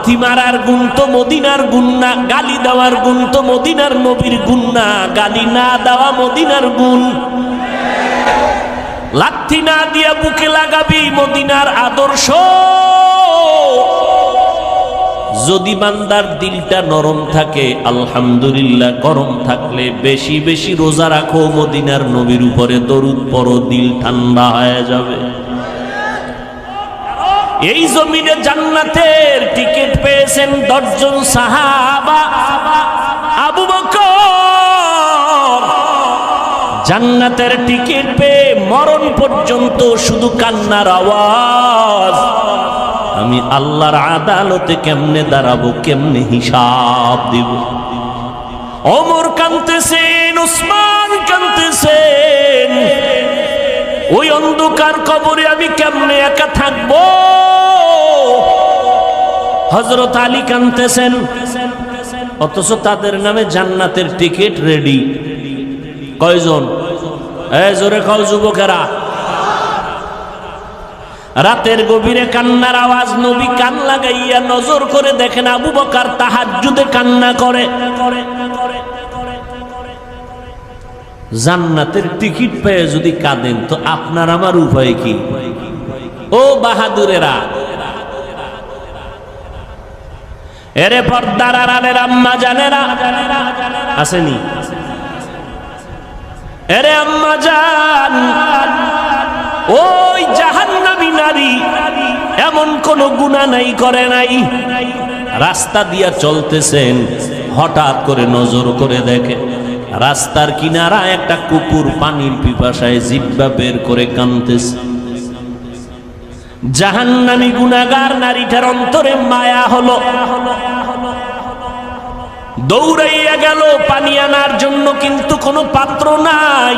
লাথি মারার গুণ তো মদিনার গুণ না, গালি দেওয়ার গুণ তো মদিনার নবীর গুণ না, গালি না দেওয়া মদিনার গুণ। লাথি না দিয়া বুকে লাগাবি মদিনার আদর্শ। যদি বান্দার দিলটা নরম থাকে আলহামদুলিল্লাহ, গরম থাকলে বেশি বেশি রোজা রাখো, মদিনার নবীর উপরে দরুদ পড়ো, দিল ঠান্ডা হয়ে যাবে। এই জমিনে জান্নাতের টিকিট পেয়েছেন 10 জন সাহাবা। আবু বকর জান্নাতের টিকিট পেয়ে মরণ পর্যন্ত শুধু কান্নার আওয়াজ। আমি আল্লাহর আদালতে কেমনে দাঁড়াবো, কেমনে হিসাব দিব। ওমর কাঁদতেছেন, উসমান কাঁদতেছেন, ওই অন্ধকার কবরে আমি কেমনে একা থাকবো। হযরত আলী কাঁদতেছেন, অথচ তাদের নামে জান্নাতের টিকিট রেডি। কয়জন? জোরে কও যুবকেরা। রাতের গভীরে কান্নার আওয়াজ, নবী কান লাগাইয়া নজর করে দেখেন আবু বকর তাহাজ্জুদে কান্না করে। জান্নাতের টিকিট পেয়ে যদি কাঁদেন তো আপনার আমার উপায় কি? ও বাহাদুরেরা, এরে পর্দার আড়ালের আম্মা জানেরা আসেনি? এরে আম্মা জান, ওই জাহান্নামী নারী এমন কোন গুনাহ নাই করে নাই। রাস্তা দিয়া চলতেছেন, হঠাৎ করে নজর করে দেখে রাস্তার কিনারা একটা কুকুর পানির পিপাসায় জিহ্বা বের করে কাঁদতেছে। জাহান্নামী গুনাহগার নারীটার অন্তরে মায়া হলো, দৌড়াইয়া গেল পানি আনার জন্য, কিন্তু কোনো পাত্র নাই।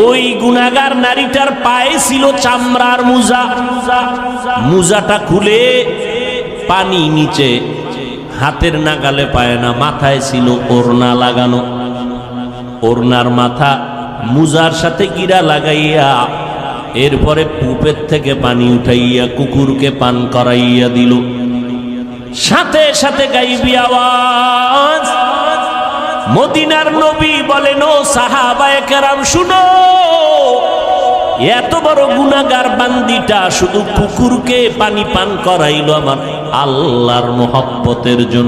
ওই গুনাহগার নারীটার পায়ে ছিল চামড়ার মোজা, মোজাটা খুলে পানি নিচে, হাতের নাগালে পায় না, মাথায় ছিল ওড়না লাগানো। ওড়নার মাথা মোজার সাথে গিরা লাগাইয়া এরপরে কূপের থেকে পানি উঠাইয়া কুকুরকে পান করাইয়া দিল। সাথে সাথে গাইবি আওয়াজ, মদিনার নবী বলেন, ও সাহাবায়ে কেরাম শুনো, এত বড় গুনাহগার বান্দিটা শুধু কুকুরকে পানি পান করাইল আমার আল্লাহর মহব্বতের জন্য।